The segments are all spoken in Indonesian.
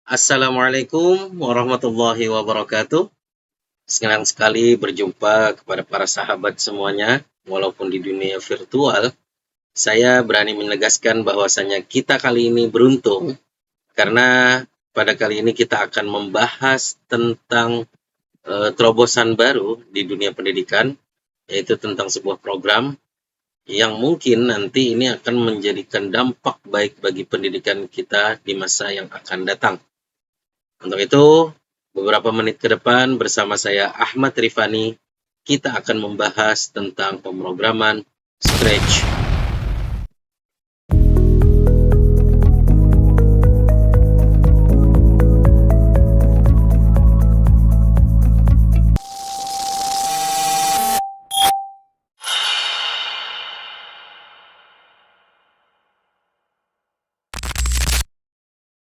Assalamualaikum warahmatullahi wabarakatuh. Senang sekali berjumpa kepada para sahabat semuanya, walaupun di dunia virtual. Saya berani menegaskan bahwasanya kita kali ini beruntung karena pada kali ini kita akan membahas tentang terobosan baru di dunia pendidikan, yaitu tentang sebuah program yang mungkin nanti ini akan menjadikan dampak baik bagi pendidikan kita di masa yang akan datang. Untuk itu, beberapa menit ke depan bersama saya Ahmad Rifani, kita akan membahas tentang pemrograman Scratch.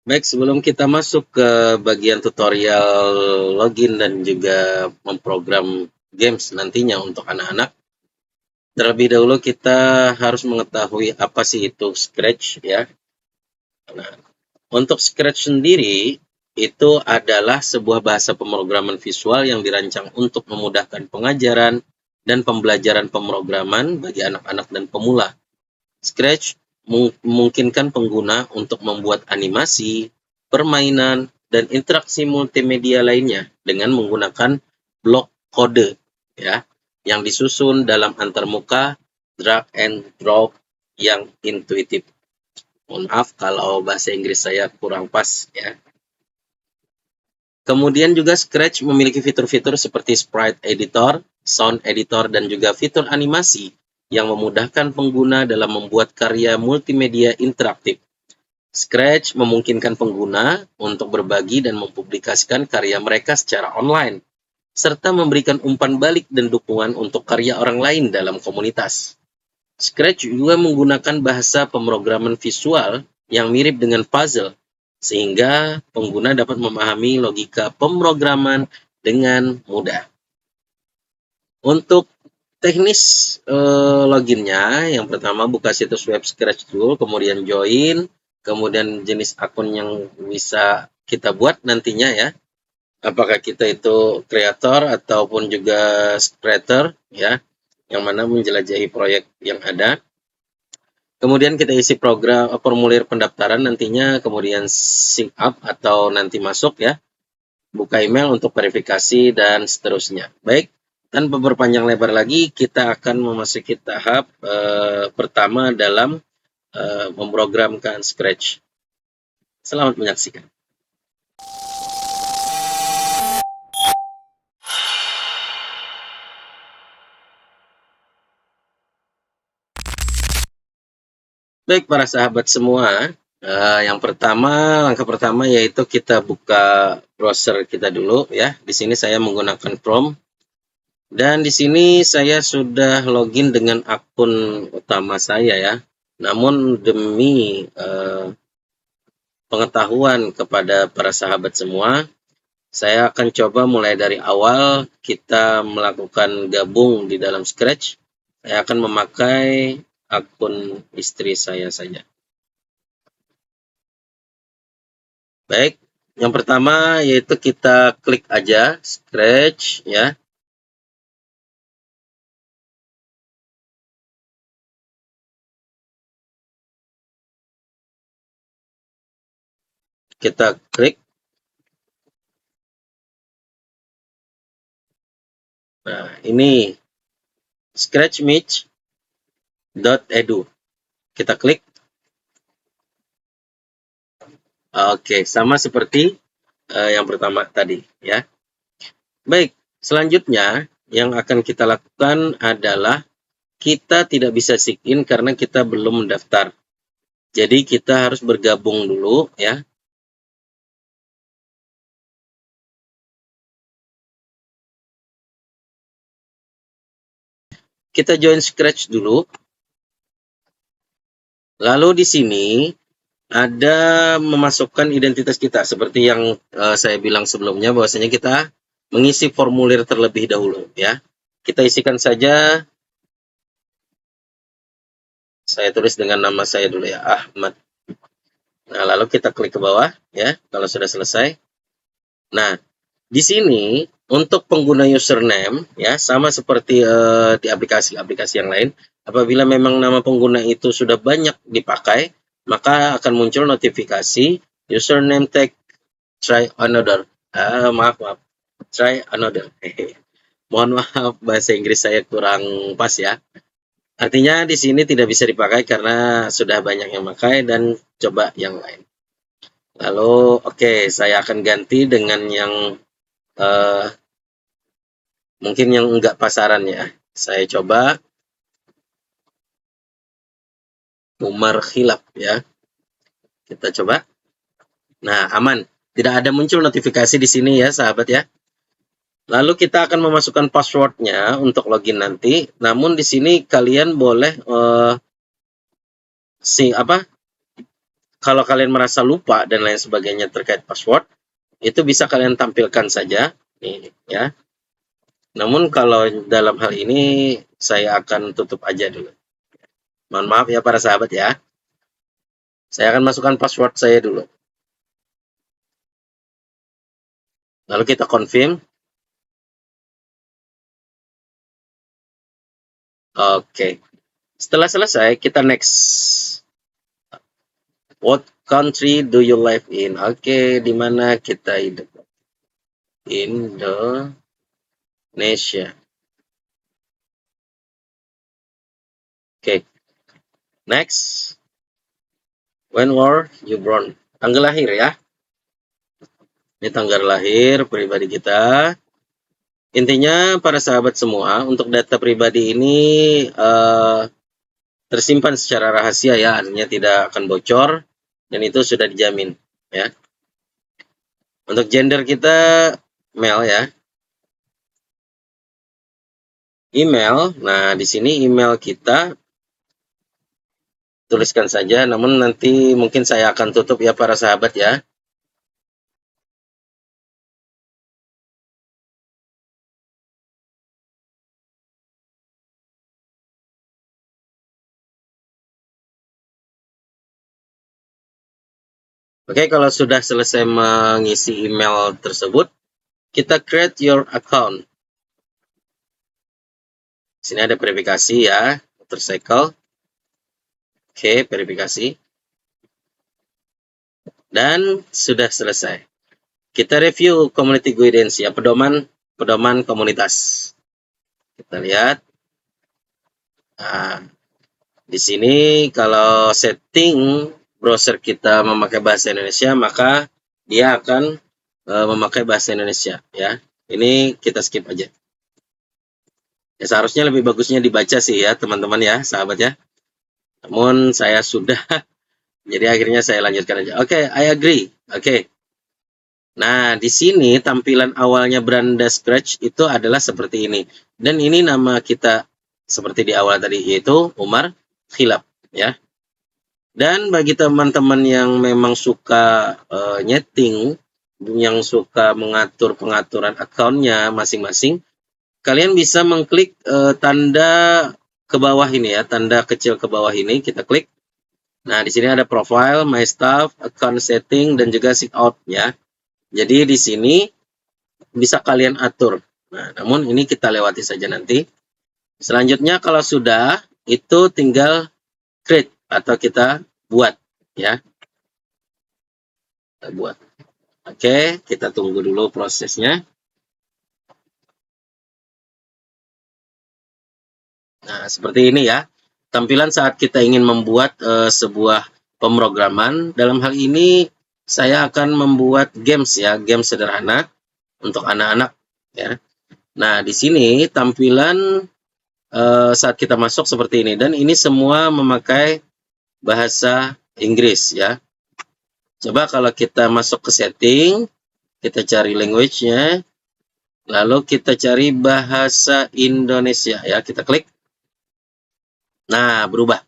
Baik, sebelum kita masuk ke bagian tutorial login dan juga memprogram games nantinya untuk anak-anak, terlebih dahulu kita harus mengetahui apa sih itu Scratch ya. Nah, untuk Scratch sendiri itu adalah sebuah bahasa pemrograman visual yang dirancang untuk memudahkan pengajaran dan pembelajaran pemrograman bagi anak-anak dan pemula. Scratch memungkinkan pengguna untuk membuat animasi, permainan, dan interaksi multimedia lainnya dengan menggunakan blok kode ya, yang disusun dalam antarmuka drag and drop yang intuitif. Mohon maaf kalau bahasa Inggris saya kurang pas ya. Kemudian juga Scratch memiliki fitur-fitur seperti sprite editor, sound editor, dan juga fitur animasi yang memudahkan pengguna dalam membuat karya multimedia interaktif. Scratch memungkinkan pengguna untuk berbagi dan mempublikasikan karya mereka secara online, serta memberikan umpan balik dan dukungan untuk karya orang lain dalam komunitas. Scratch juga menggunakan bahasa pemrograman visual yang mirip dengan puzzle, sehingga pengguna dapat memahami logika pemrograman dengan mudah. Untuk teknis loginnya, yang pertama buka situs web Scratch dulu, kemudian join, kemudian jenis akun yang bisa kita buat nantinya ya. Apakah kita itu kreator ataupun juga creator ya, yang mana menjelajahi proyek yang ada. Kemudian kita isi formulir pendaftaran nantinya, kemudian sync up atau nanti masuk ya. Buka email untuk verifikasi dan seterusnya. Baik, tanpa berpanjang lebar lagi, kita akan memasuki tahap pertama dalam memprogramkan Scratch. Selamat menyaksikan. Baik para sahabat semua, langkah pertama yaitu kita buka browser kita dulu ya. Di sini saya menggunakan Chrome. Dan di sini saya sudah login dengan akun utama saya ya. Namun demi pengetahuan kepada para sahabat semua, saya akan coba mulai dari awal kita melakukan gabung di dalam Scratch. Saya akan memakai akun istri saya saja. Baik, yang pertama yaitu kita klik aja Scratch ya. Kita klik. Nah, ini scratchmich.edu. Kita klik. Oke, sama seperti yang pertama tadi ya. Baik, selanjutnya yang akan kita lakukan adalah kita tidak bisa sign in karena kita belum mendaftar. Jadi kita harus bergabung dulu ya. Kita join Scratch dulu. Lalu di sini ada memasukkan identitas kita seperti yang saya bilang sebelumnya, bahwasanya kita mengisi formulir terlebih dahulu ya. Kita isikan saja, saya tulis dengan nama saya dulu ya, Ahmad Nah, lalu kita klik ke bawah ya kalau sudah selesai. Nah, di sini untuk pengguna username ya sama seperti di aplikasi-aplikasi yang lain, apabila memang nama pengguna itu sudah banyak dipakai, maka akan muncul notifikasi username tag try another. Maaf. Try another. Mohon maaf bahasa Inggris saya kurang pas ya. Artinya di sini tidak bisa dipakai karena sudah banyak yang pakai dan coba yang lain. Lalu saya akan ganti dengan yang mungkin yang enggak pasaran ya. Saya coba Umar Khilaf ya. Kita coba. Nah, aman. Tidak ada muncul notifikasi di sini ya, sahabat ya. Lalu kita akan memasukkan passwordnya untuk login nanti. Namun di sini kalian boleh kalau kalian merasa lupa dan lain sebagainya terkait password, itu bisa kalian tampilkan saja nih ya. Namun kalau dalam hal ini saya akan tutup aja dulu. Mohon maaf ya para sahabat ya. Saya akan masukkan password saya dulu. Lalu kita confirm. Oke. Setelah selesai, kita next. What country do you live in? Oke, di mana kita hidup? Indonesia. Oke. Next. When were you born? Tanggal lahir ya. Ini tanggal lahir pribadi kita. Intinya para sahabat semua, untuk data pribadi ini tersimpan secara rahasia ya, artinya tidak akan bocor dan itu sudah dijamin ya. Untuk gender kita male ya. Email, nah di sini email kita tuliskan saja, namun nanti mungkin saya akan tutup ya para sahabat ya. Oke, kalau sudah selesai mengisi email tersebut, kita create your account. Di sini ada verifikasi ya, motorcycle. Oke, verifikasi. Dan sudah selesai. Kita review community guidance ya, pedoman komunitas. Kita lihat. Nah, di sini kalau setting browser kita memakai bahasa Indonesia, maka dia akan memakai bahasa Indonesia ya. Ini kita skip aja. Ya, seharusnya lebih bagusnya dibaca sih ya teman-teman ya, sahabat ya. Namun saya sudah, jadi akhirnya saya lanjutkan aja. Oke, I agree. Oke. Nah, di sini tampilan awalnya Branda Scratch itu adalah seperti ini. Dan ini nama kita seperti di awal tadi, yaitu Umar Khilaf ya. Dan bagi teman-teman yang memang suka nyeting, yang suka mengatur pengaturan akunnya masing-masing, kalian bisa mengklik tanda ke bawah ini ya, tanda kecil ke bawah ini, kita klik. Nah, di sini ada profile, my stuff, account setting, dan juga sign out ya. Jadi di sini bisa kalian atur. Nah, namun ini kita lewati saja nanti. Selanjutnya kalau sudah, itu tinggal create atau kita buat ya. Kita buat. Oke, kita tunggu dulu prosesnya. Nah, seperti ini ya. Tampilan saat kita ingin membuat sebuah pemrograman. Dalam hal ini saya akan membuat games ya, game sederhana untuk anak-anak ya. Nah, di sini tampilan saat kita masuk seperti ini, dan ini semua memakai bahasa Inggris ya. Coba kalau kita masuk ke setting, kita cari language-nya, lalu kita cari bahasa Indonesia ya, kita klik. Nah, berubah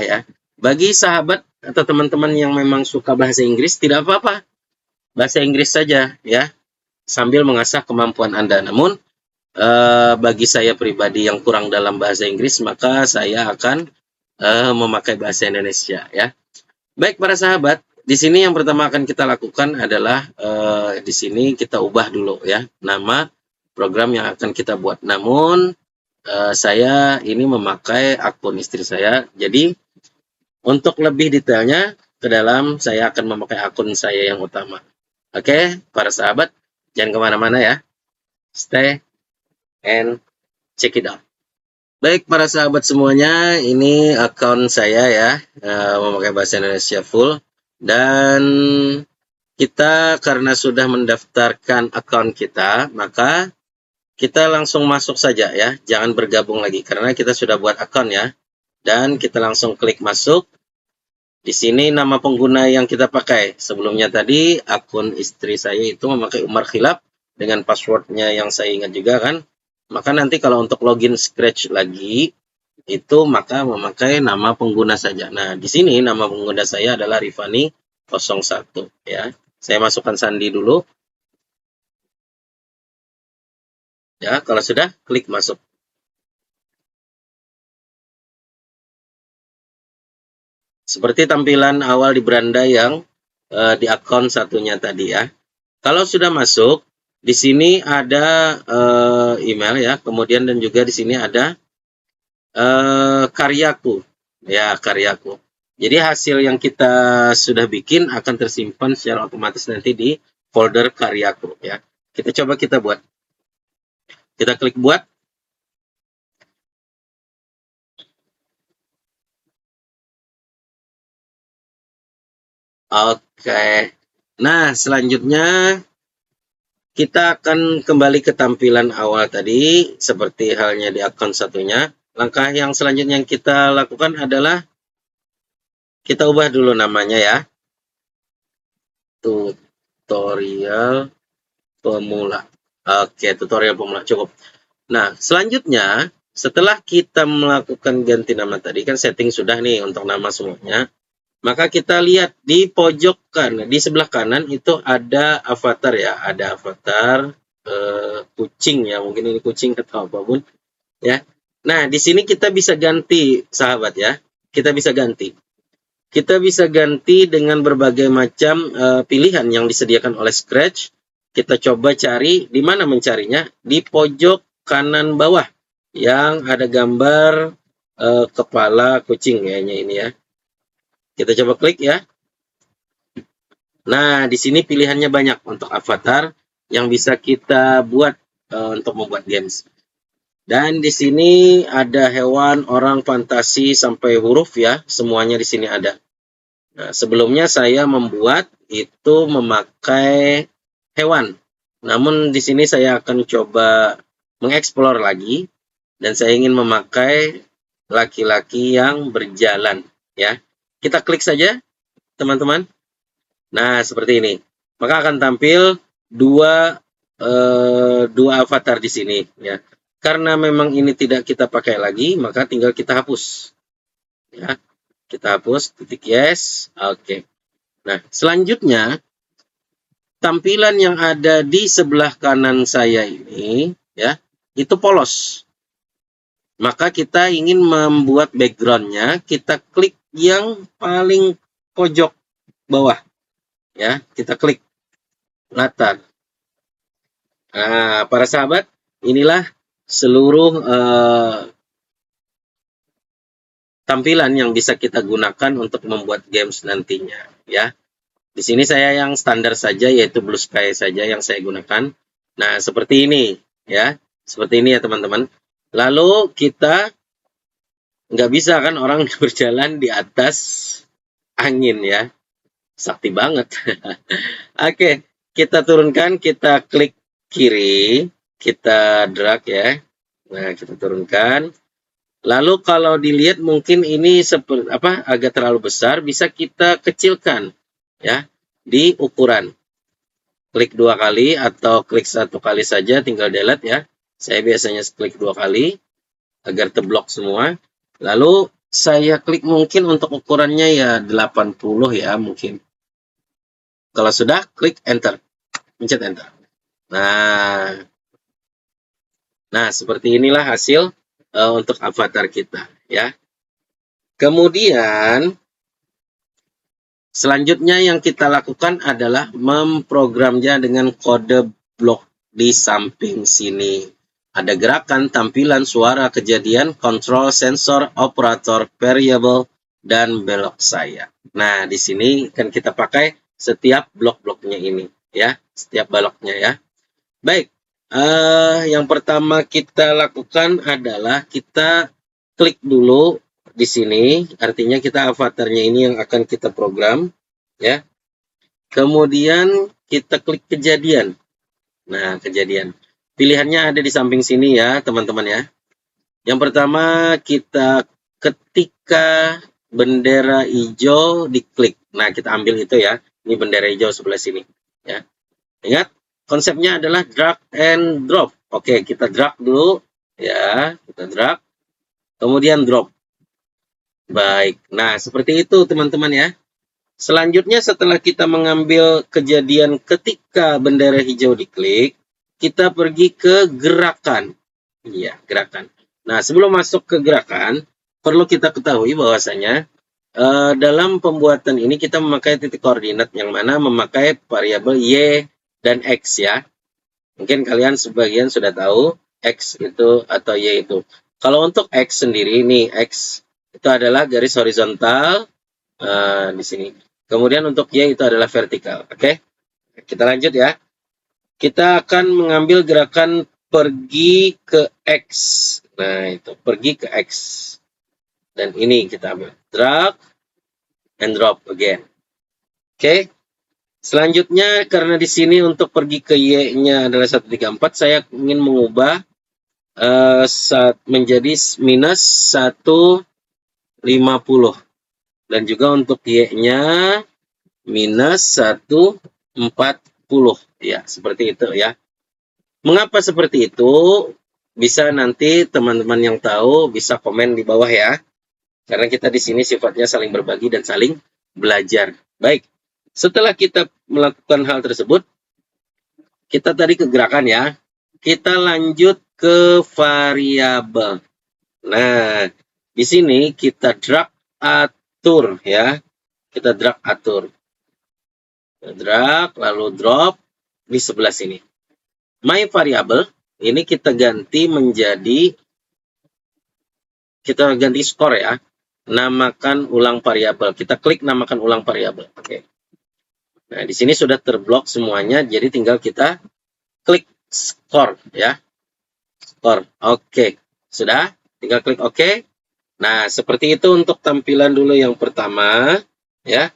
ya. Bagi sahabat atau teman-teman yang memang suka bahasa Inggris, tidak apa-apa, bahasa Inggris saja ya, sambil mengasah kemampuan Anda. Namun bagi saya pribadi yang kurang dalam bahasa Inggris, maka saya akan memakai bahasa Indonesia ya. Baik para sahabat, di sini yang pertama akan kita lakukan adalah di sini kita ubah dulu ya nama program yang akan kita buat. Namun saya ini memakai akun istri saya. Jadi untuk lebih detailnya ke dalam saya akan memakai akun saya yang utama. Oke, para sahabat, jangan kemana-mana ya. Stay and check it out. Baik para sahabat semuanya, ini akun saya ya, memakai bahasa Indonesia full. Dan kita karena sudah mendaftarkan akun kita, maka kita langsung masuk saja ya, jangan bergabung lagi karena kita sudah buat akun ya. Dan kita langsung klik masuk. Di sini nama pengguna yang kita pakai. Sebelumnya tadi akun istri saya itu memakai Umar Khilaf dengan passwordnya yang saya ingat juga kan. Maka nanti kalau untuk login Scratch lagi itu maka memakai nama pengguna saja. Nah, di sini nama pengguna saya adalah Rifani 01 ya. Saya masukkan sandi dulu. Ya, kalau sudah klik masuk. Seperti tampilan awal di beranda yang di akun satunya tadi ya. Kalau sudah masuk, di sini ada email ya, kemudian dan juga di sini ada karyaku, ya karyaku. Jadi hasil yang kita sudah bikin akan tersimpan secara otomatis nanti di folder karyaku ya. Kita buat. Kita klik buat. Oke. Nah, selanjutnya kita akan kembali ke tampilan awal tadi, seperti halnya di akun satunya. Langkah yang selanjutnya yang kita lakukan adalah kita ubah dulu namanya ya. Tutorial pemula. Oke, tutorial pemula cukup. Nah, selanjutnya setelah kita melakukan ganti nama tadi, kan setting sudah nih untuk nama semuanya. Maka kita lihat di pojok kanan, di sebelah kanan itu ada avatar ya, ada avatar kucing ya, mungkin ini kucing atau apapun ya. Nah, di sini kita bisa ganti sahabat ya. Kita bisa ganti. Kita bisa ganti dengan berbagai macam pilihan yang disediakan oleh Scratch. Kita coba cari di mana mencarinya, di pojok kanan bawah yang ada gambar kepala kucing kayaknya ini ya. Kita coba klik ya. Nah, di sini pilihannya banyak untuk avatar yang bisa kita buat untuk membuat games. Dan di sini ada hewan, orang, fantasi, sampai huruf ya, semuanya di sini ada. Nah, sebelumnya saya membuat itu memakai hewan. Namun di sini saya akan coba mengeksplor lagi dan saya ingin memakai laki-laki yang berjalan ya. Kita klik saja, teman-teman. Nah, seperti ini. Maka akan tampil dua avatar di sini ya. Karena memang ini tidak kita pakai lagi, maka tinggal kita hapus. Ya. Kita hapus, titik yes. Oke. Nah, selanjutnya tampilan yang ada di sebelah kanan saya ini ya, itu polos. Maka kita ingin membuat backgroundnya, kita klik yang paling pojok bawah. Ya, kita klik latar. Nah, para sahabat, inilah seluruh tampilan yang bisa kita gunakan untuk membuat games nantinya ya. Di sini saya yang standar saja, yaitu Blue Sky saja yang saya gunakan. Nah, seperti ini ya. Seperti ini ya teman-teman. Lalu kita nggak bisa kan orang berjalan di atas angin ya. Sakti banget. Oke, kita turunkan, kita klik kiri, kita drag ya. Nah, kita turunkan. Lalu kalau dilihat mungkin ini seperti apa agak terlalu besar, bisa kita kecilkan ya di ukuran. Klik 2 kali atau klik 1 kali saja, tinggal delete ya. Saya biasanya klik 2 kali agar terblok semua. Lalu saya klik mungkin untuk ukurannya ya 80 ya mungkin. Kalau sudah, klik enter. Pencet enter. Nah, seperti inilah hasil untuk avatar kita ya. Kemudian Selanjutnya yang kita lakukan adalah memprogramnya dengan kode blok di samping sini. Ada gerakan, tampilan, suara, kejadian, kontrol, sensor, operator, variable, dan belok saya. Nah, di sini kan kita pakai setiap blok-bloknya ini, ya, setiap baloknya ya. Baik, yang pertama kita lakukan adalah kita klik dulu di sini, artinya kita avatarnya ini yang akan kita program, ya. Kemudian kita klik kejadian. Nah, kejadian. Pilihannya ada di samping sini ya, teman-teman ya. Yang pertama kita ketika bendera hijau diklik. Nah, kita ambil itu ya. Ini bendera hijau sebelah sini, ya. Ingat, konsepnya adalah drag and drop. Oke, kita drag dulu ya, kita drag. Kemudian drop. Baik. Nah, seperti itu teman-teman ya. Selanjutnya setelah kita mengambil kejadian ketika bendera hijau diklik, kita pergi ke gerakan. Iya, gerakan. Nah, sebelum masuk ke gerakan, perlu kita ketahui bahwasanya dalam pembuatan ini kita memakai titik koordinat yang mana memakai variabel Y dan X ya. Mungkin kalian sebagian sudah tahu X itu atau Y itu. Kalau untuk X sendiri, ini X itu adalah garis horizontal di sini. Kemudian untuk Y itu adalah vertikal. Oke, kita lanjut ya. Kita akan mengambil gerakan pergi ke X. Nah, itu pergi ke X. Dan ini kita ambil. Drag and drop again. Oke. Selanjutnya, karena di sini untuk pergi ke Y-nya adalah 134, saya ingin mengubah menjadi minus 150. Dan juga untuk Y-nya minus 140. Ya, seperti itu ya. Mengapa seperti itu? Bisa nanti teman-teman yang tahu bisa komen di bawah ya. Karena kita di sini sifatnya saling berbagi dan saling belajar. Baik, setelah kita melakukan hal tersebut, kita tadi ke gerakan ya. Kita lanjut ke variabel. Nah, di sini kita drag atur ya. Kita drag atur. Kita drag lalu drop di sebelah sini. My variable ini kita ganti menjadi skor ya. Namakan ulang variabel. Kita klik namakan ulang variabel. Oke. Nah, di sini sudah terblok semuanya, jadi tinggal kita klik skor ya. Skor. Oke. Sudah? Tinggal klik oke. Nah, seperti itu untuk tampilan dulu yang pertama ya.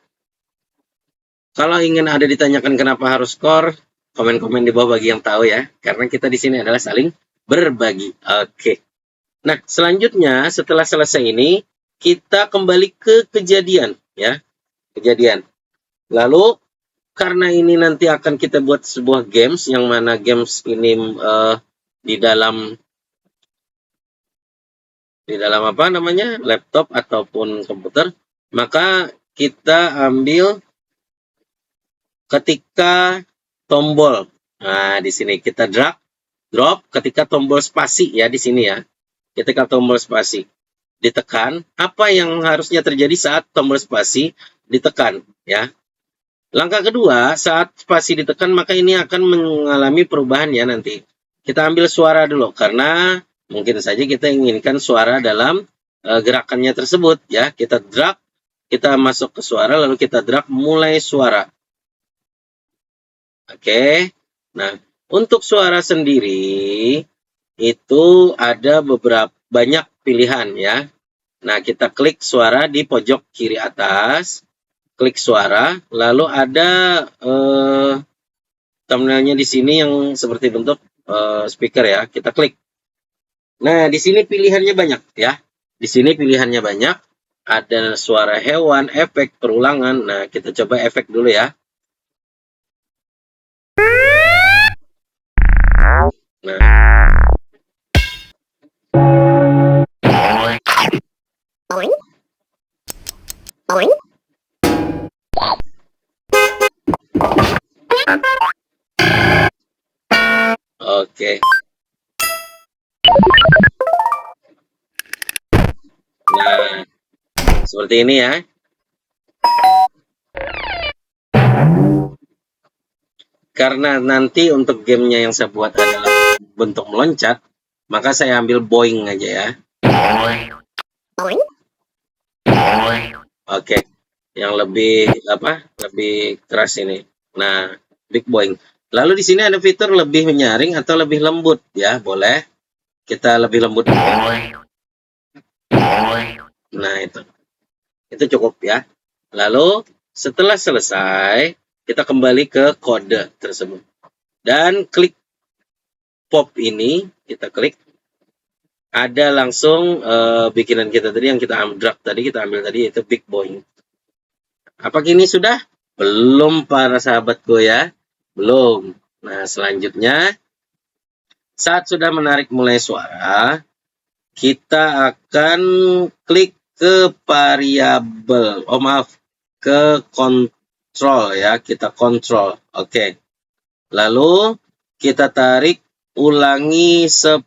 Kalau ingin ada ditanyakan kenapa harus skor, komen-komen di bawah bagi yang tahu ya. Karena kita di sini adalah saling berbagi. Oke. Nah, selanjutnya setelah selesai ini, kita kembali ke kejadian ya. Kejadian. Lalu karena ini nanti akan kita buat sebuah games yang mana games ini di dalam apa namanya? Laptop ataupun komputer, maka kita ambil ketika tombol. Nah, di sini kita drag, drop ketika tombol spasi ya di sini ya. Ketika tombol spasi ditekan, apa yang harusnya terjadi saat tombol spasi ditekan ya. Langkah kedua, saat spasi ditekan maka ini akan mengalami perubahan ya nanti. Kita ambil suara dulu karena mungkin saja kita inginkan suara dalam gerakannya tersebut ya. Kita drag, kita masuk ke suara lalu kita drag mulai suara. Oke. Nah, untuk suara sendiri itu ada banyak pilihan ya. Nah, kita klik suara di pojok kiri atas, klik suara, lalu ada thumbnailnya di sini yang seperti bentuk speaker ya. Kita klik. Nah, di sini pilihannya banyak ya. Di sini pilihannya banyak. Ada suara hewan, efek, perulangan. Nah, kita coba efek dulu ya. Nah. Oke. Nah, seperti ini ya. Karena nanti untuk gamenya yang saya buat adalah bentuk meloncat, maka saya ambil boing aja ya. Oke, yang lebih lebih keras ini. Nah, big boing. Lalu di sini ada fitur lebih menyaring atau lebih lembut ya, boleh. Kita lebih lembut. Nah, itu cukup ya. Lalu setelah selesai, kita kembali ke kode tersebut. Dan klik pop ini, kita klik. Ada langsung bikinan kita tadi yang kita drag tadi, kita ambil tadi, itu big boing. Apakah ini sudah? Belum para sahabatku ya. Belum. Nah, selanjutnya, saat sudah menarik mulai suara, kita akan klik ke variabel. Oh maaf, ke kontrol ya. Kita kontrol. Oke. Lalu kita tarik, ulangi 10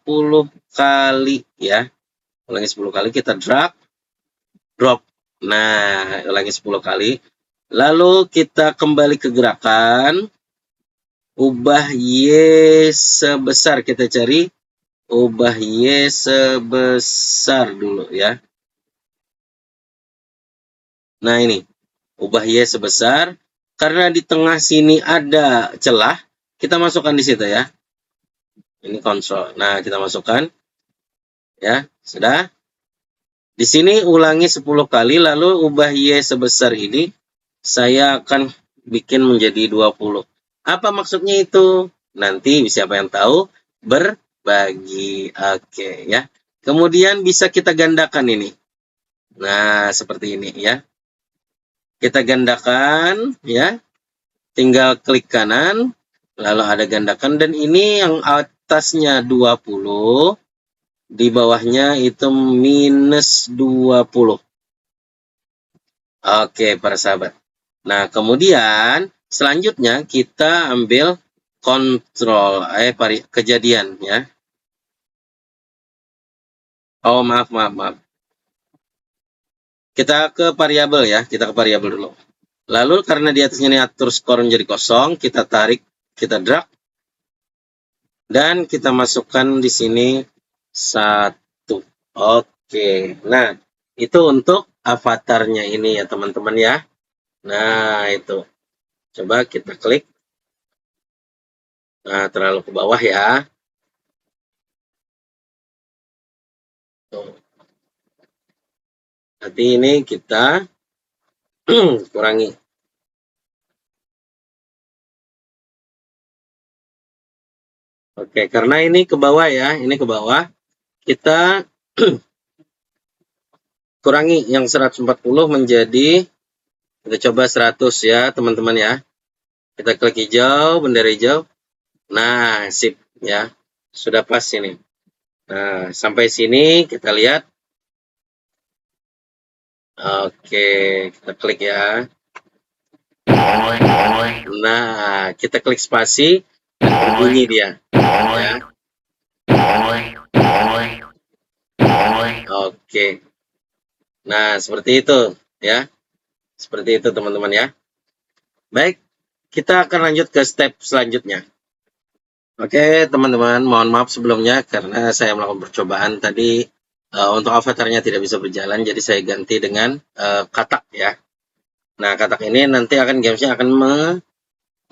kali ya. Ulangi 10 kali, kita drag, drop. Nah, ulangi 10 kali. Lalu kita kembali ke gerakan. Ubah Y sebesar, kita cari ubah Y sebesar dulu ya. Nah ini, ubah Y sebesar. Karena di tengah sini ada celah, kita masukkan di situ ya. Ini kontrol. Nah, kita masukkan. Ya, sudah. Di sini ulangi 10 kali, lalu ubah Y sebesar ini. Saya akan bikin menjadi 20. Apa maksudnya itu? Nanti siapa yang tahu, berbagi. Oke ya. Kemudian bisa kita gandakan ini. Nah, seperti ini ya. Kita gandakan ya. Tinggal klik kanan, lalu ada gandakan, dan ini yang atasnya 20, di bawahnya itu minus 20. Oke, para sahabat. Nah, kemudian selanjutnya kita ambil kontrol kejadian ya. Oh, maaf. Kita ke variabel ya, kita ke variabel dulu. Lalu karena di atasnya ini atur skor menjadi kosong, kita tarik, kita drag, dan kita masukkan di sini 1. Oke. Nah, itu untuk avatarnya ini ya teman-teman ya. Nah, itu. Coba kita klik. Nah, terlalu ke bawah ya. Tuh. Nanti ini kita kurangi. Oke, karena ini ke bawah ya. Ini ke bawah. Kita kurangi yang 140 menjadi, kita coba 100 ya teman-teman ya. Kita klik hijau, bendera hijau. Nah, sip ya. Sudah pas ini. Nah, sampai sini kita lihat. Oke, kita klik ya. Nah, kita klik spasi, berbunyi dia. Ya. Oke. Nah, seperti itu ya. Seperti itu teman-teman ya. Baik, kita akan lanjut ke step selanjutnya. Oke, teman-teman, mohon maaf sebelumnya karena saya melakukan percobaan tadi untuk avatarnya tidak bisa berjalan, jadi saya ganti dengan katak ya. Nah, katak ini nanti gamesnya akan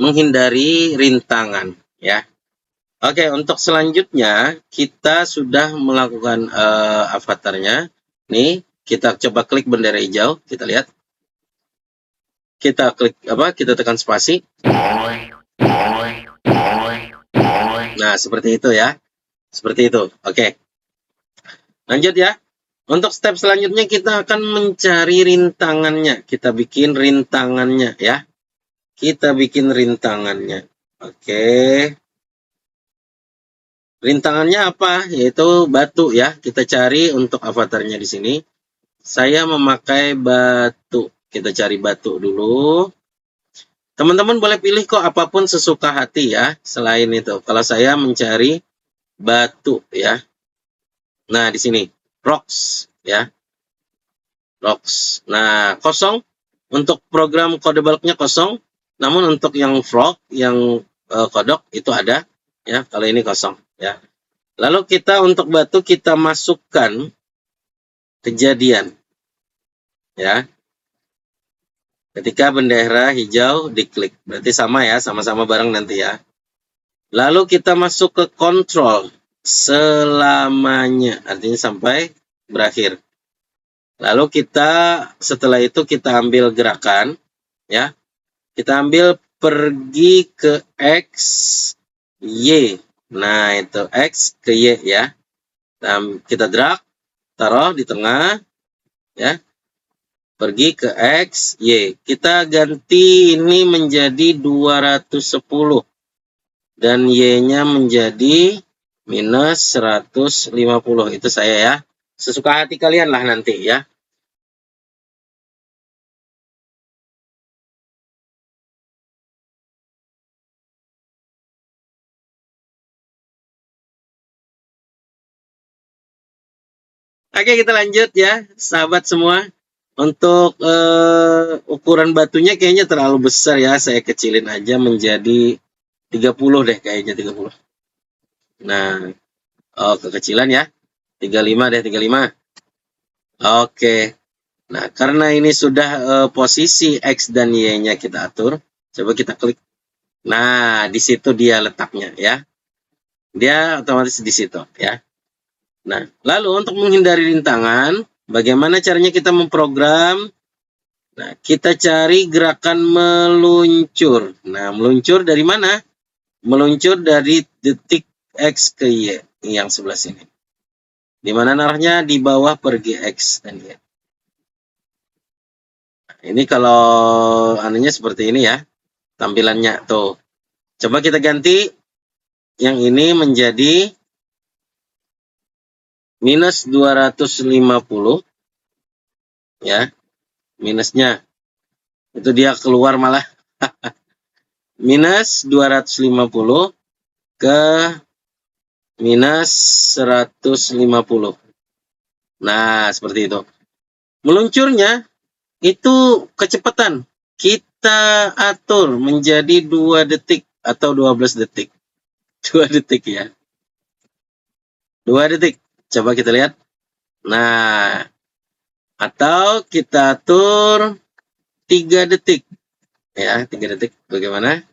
menghindari rintangan ya. Oke, untuk selanjutnya kita sudah melakukan avatarnya. Nih, kita coba klik bendera hijau, kita lihat. Kita klik kita tekan spasi. Nah, seperti itu ya. Seperti itu. Oke. Lanjut ya. Untuk step selanjutnya kita akan mencari rintangannya. Kita bikin rintangannya ya. Kita bikin rintangannya. Oke. Rintangannya apa? Yaitu batu ya. Kita cari untuk avatarnya di sini. Saya memakai batu. Kita cari batu dulu. Teman-teman boleh pilih kok apapun sesuka hati ya. Selain itu. Kalau saya mencari batu ya. Nah, di sini. Rocks ya. Rocks. Nah, kosong. Untuk program kode bulknya kosong. Namun untuk yang frog, yang kodok itu ada, ya. Kalau ini kosong, ya. Lalu kita untuk batu kita masukkan kejadian, ya. Ketika bendera hijau diklik, berarti sama ya, sama-sama bareng nanti ya. Lalu kita masuk ke kontrol selamanya, artinya sampai berakhir. Lalu kita setelah itu kita ambil gerakan, ya. Kita ambil pergi ke X, Y. Nah, itu X ke Y ya. Kita drag, taruh di tengah, ya. Pergi ke X, Y. Kita ganti ini menjadi 210. Dan Y-nya menjadi minus 150. Itu saya ya. Sesuka hati kalian lah nanti ya. Oke, kita lanjut ya, sahabat semua. Untuk ukuran batunya kayaknya terlalu besar ya. Saya kecilin aja menjadi 30 deh kayaknya 30. Nah, kekecilan ya. 35 deh, 35. Oke. Nah, karena ini sudah posisi X dan Y-nya kita atur, coba kita klik. Nah, di situ dia letaknya ya. Dia otomatis di situ ya. Nah, lalu untuk menghindari rintangan, bagaimana caranya kita memprogram? Nah, kita cari gerakan meluncur. Nah, meluncur dari mana? Meluncur dari detik X ke Y yang sebelah sini. Di mana arahnya? Di bawah pergi X dan Y. Nah, ini kalau anunya seperti ini ya, tampilannya tuh. Coba kita ganti yang ini menjadi minus 250 ya. Minusnya itu dia keluar malah minus 250 ke minus 150. Nah, seperti itu. Meluncurnya itu kecepatan. Kita atur menjadi 2 detik atau 12 detik. 2 detik ya. 2 detik. Coba kita lihat. Nah, atau kita atur 3 detik. Ya, 3 detik. Bagaimana?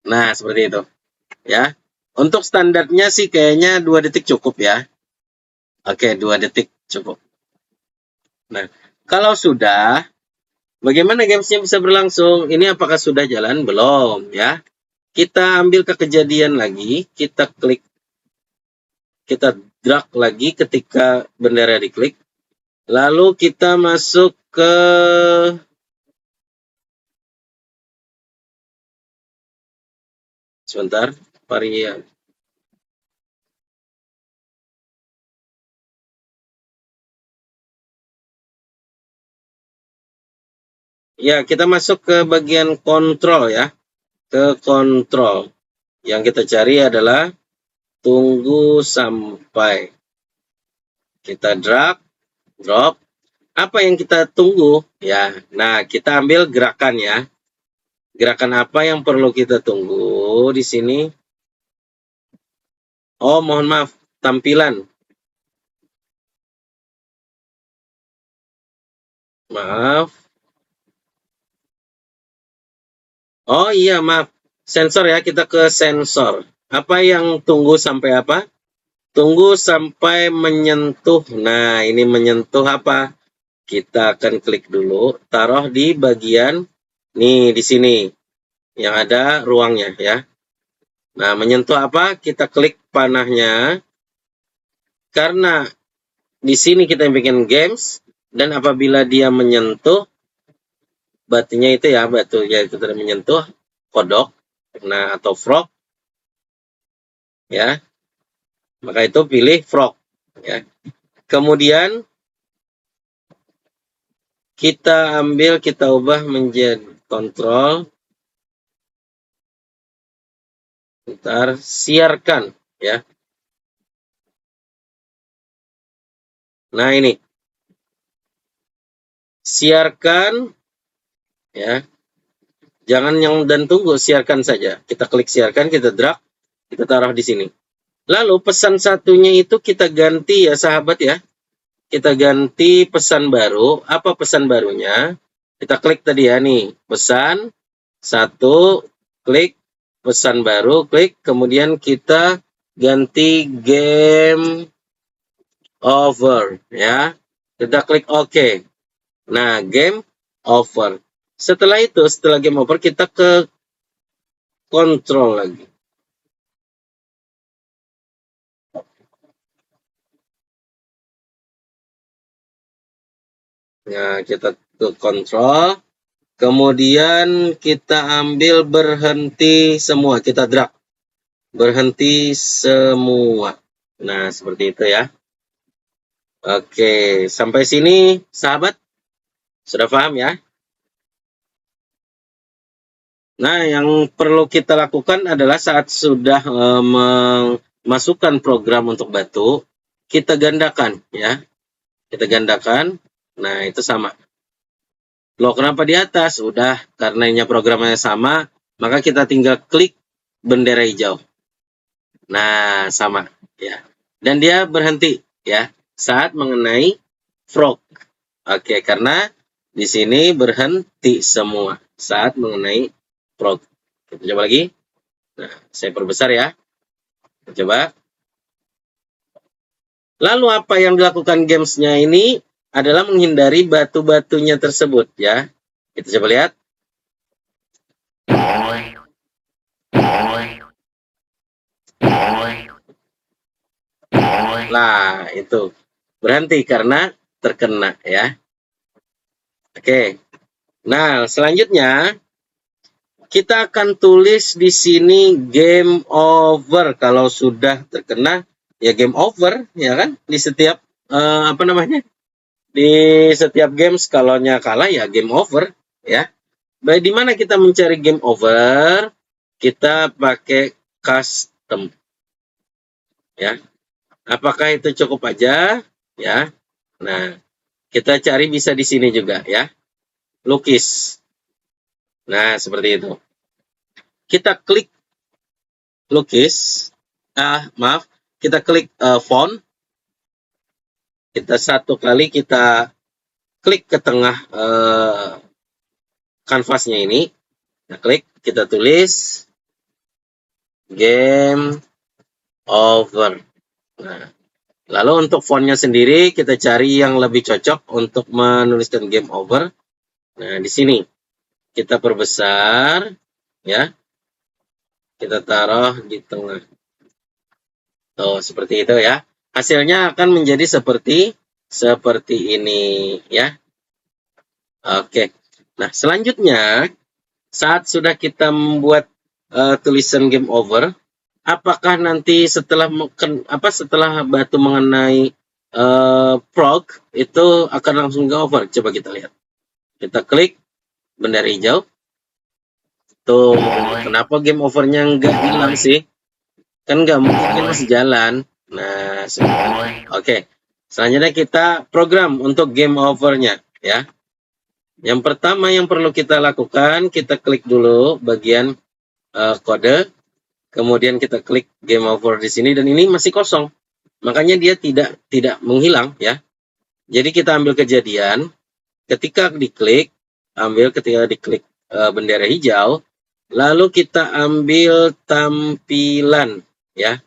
Nah, seperti itu. Ya. Untuk standarnya sih kayaknya 2 detik cukup ya. Oke, 2 detik cukup. Nah, kalau sudah, bagaimana gamesnya bisa berlangsung? Ini apakah sudah jalan? Belum ya. Kita ambil ke kejadian lagi, kita klik, kita drag lagi ketika bendera diklik. Lalu kita masuk ke sebentar, varian. Ya, kita masuk ke bagian kontrol ya. Ke kontrol. Yang kita cari adalah tunggu sampai. Kita drag, drop. Apa yang kita tunggu? Ya, nah kita ambil gerakan ya. Gerakan apa yang perlu kita tunggu di sini? Oh, mohon maaf, tampilan. Maaf. Oh iya, maaf. Sensor ya, kita ke sensor. Apa yang tunggu sampai apa? Tunggu sampai menyentuh. Nah, ini menyentuh apa? Kita akan klik dulu, taruh di bagian nih di sini yang ada ruangnya ya. Nah, menyentuh apa? Kita klik panahnya. Karena di sini kita bikin games dan apabila dia menyentuh batunya itu ya, batu ya itu tadi menyentuh kodok, nah atau frog ya. Maka itu pilih frog ya. Kemudian kita ambil, kita ubah menjadi kontrol. Ntar siarkan ya. Nah ini siarkan ya. Jangan yang dan tunggu, siarkan saja. Kita klik siarkan, kita drag, kita taruh di sini. Lalu pesan satunya itu kita ganti ya sahabat ya. Kita ganti pesan baru. Apa pesan barunya? Kita klik tadi ya nih, pesan satu, klik pesan baru, klik, kemudian kita ganti game over ya. Kita klik OK. Nah, game over. Setelah itu, setelah game over, kita ke kontrol lagi. Nah, kita ke kontrol. Kemudian kita ambil berhenti semua. Kita drag. Berhenti semua. Nah, seperti itu ya. Oke, sampai sini sahabat sudah paham ya? Nah, yang perlu kita lakukan adalah saat sudah memasukkan program untuk batu, kita gandakan ya. Kita gandakan. Nah, itu sama. Loh, kenapa di atas? Udah, karenanya programnya sama, maka kita tinggal klik bendera hijau. Nah, sama ya. Dan dia berhenti ya saat mengenai frog. Oke, karena di sini berhenti semua saat mengenai frog. Kita coba lagi. Nah, saya perbesar ya. Kita coba. Lalu apa yang dilakukan gamesnya ini adalah menghindari batu-batunya tersebut ya. Kita coba lihat. Nah, itu berhenti karena terkena ya. Oke. Nah, selanjutnya kita akan tulis di sini game over. Kalau sudah terkena ya game over ya kan, di setiap apa namanya? Di setiap games kalau kalah ya game over ya. Baik, di mana kita mencari game over? Kita pakai custom ya. Apakah itu cukup aja ya? Nah, kita cari bisa di sini juga ya. Lukis. Nah, seperti itu. Kita klik lukis. Maaf, kita klik font. Kita satu kali kita klik ke tengah kanvasnya ini. Nah, klik, kita tulis game over. Nah, lalu untuk fontnya sendiri kita cari yang lebih cocok untuk menuliskan game over. Nah, di sini kita perbesar ya. Kita taruh di tengah. Tuh, seperti itu ya. Hasilnya akan menjadi seperti ini ya. Oke. Nah, selanjutnya saat sudah kita membuat tulisan game over, apakah nanti setelah setelah batu mengenai frog itu akan langsung game over? Coba kita lihat. Kita klik bendera hijau. Tuh, kenapa game overnya nggak hilang sih? Kan nggak mungkin masih jalan. Nah, oke. Selanjutnya kita program untuk game overnya ya. Yang pertama yang perlu kita lakukan, kita klik dulu bagian kode. Kemudian kita klik game over di sini dan ini masih kosong. Makanya dia tidak menghilang ya. Jadi kita ambil kejadian ketika diklik bendera hijau, lalu kita ambil tampilan ya.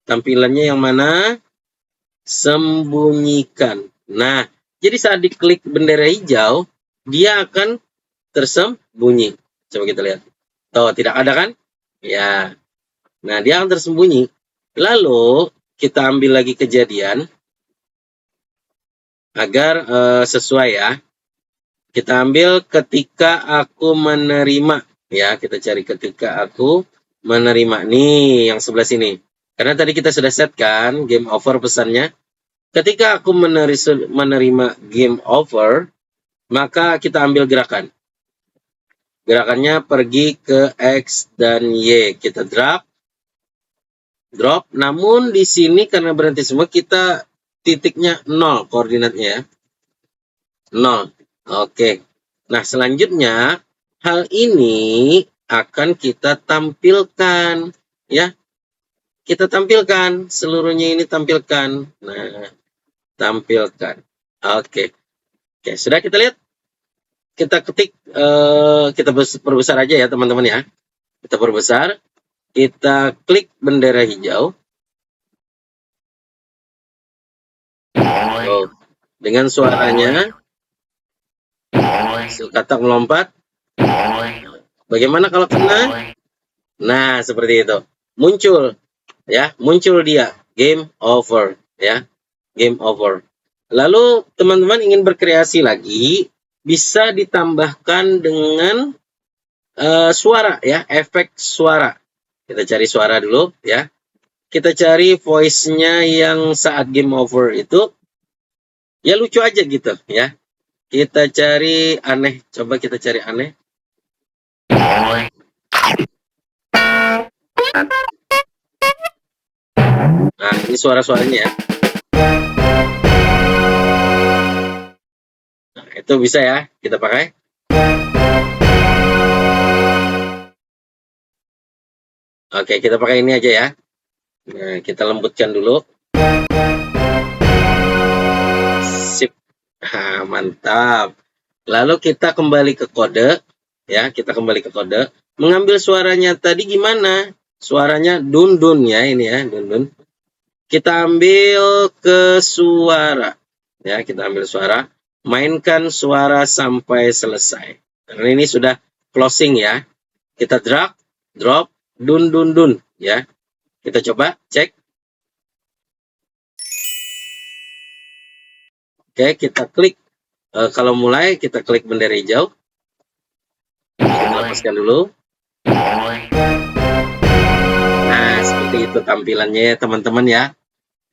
Tampilannya yang mana? Sembunyikan. Nah, jadi saat diklik bendera hijau, dia akan tersembunyi. Coba kita lihat. Tuh, tidak ada kan? Ya. Nah, dia akan tersembunyi. Lalu, kita ambil lagi kejadian agar sesuai ya. Kita ambil ketika aku menerima. Ya, kita cari ketika aku menerima. Nih, yang sebelah sini. Karena tadi kita sudah set kan game over pesannya. Ketika aku menerima game over, maka kita ambil gerakan. Gerakannya pergi ke X dan Y. Kita drop. Namun di sini karena berhenti semua, kita titiknya 0 koordinatnya ya. 0. Oke. Nah, selanjutnya Hal ini akan kita tampilkan, ya. Kita tampilkan, seluruhnya ini tampilkan. Nah, tampilkan. Oke. Oke, sudah kita lihat. Kita ketik, kita perbesar aja ya teman-teman ya. Kita perbesar, kita klik bendera hijau. Oh, dengan suaranya, kata melompat. Bagaimana kalau kena? Nah, seperti itu. Muncul, ya, muncul dia. Game over, ya. Game over. Lalu teman-teman ingin berkreasi lagi, bisa ditambahkan dengan suara, ya, efek suara. Kita cari suara dulu, ya. Kita cari voice-nya yang saat game over itu, ya lucu aja gitu, ya. Kita cari aneh, coba kita cari aneh. Nah, ini suara-suaranya ya. Nah, itu bisa ya, kita pakai. Oke, kita pakai ini aja ya. Nah, kita lembutkan dulu. Sip. Nah, mantap. Lalu kita kembali ke kode, ya, kita kembali ke kode. Mengambil suaranya tadi gimana? Suaranya dun-dun ya, ini ya, dun-dun. Kita ambil ke suara, ya, kita ambil suara. Mainkan suara sampai selesai. Karena ini sudah closing ya. Kita drag, drop, dun-dun-dun, ya. Kita coba cek. Oke, kita klik. Kalau mulai, kita klik bendera hijau. Kita lepaskan dulu. Nah, seperti itu tampilannya ya teman-teman ya.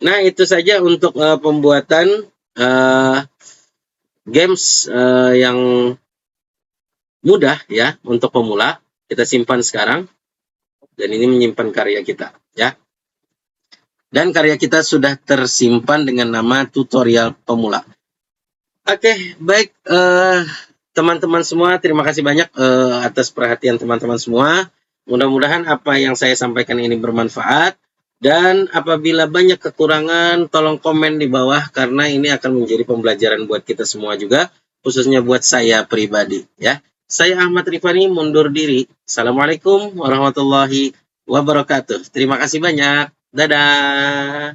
Nah, itu saja untuk pembuatan games yang mudah ya untuk pemula. Kita simpan sekarang. Dan ini menyimpan karya kita ya. Dan karya kita sudah tersimpan dengan nama tutorial pemula. Oke, baik teman-teman semua, terima kasih banyak atas perhatian teman-teman semua. Mudah-mudahan apa yang saya sampaikan ini bermanfaat. Dan apabila banyak kekurangan, tolong komen di bawah karena ini akan menjadi pembelajaran buat kita semua juga, khususnya buat saya pribadi ya. Saya Ahmad Rifani mundur diri. Assalamualaikum warahmatullahi wabarakatuh. Terima kasih banyak. Dadah.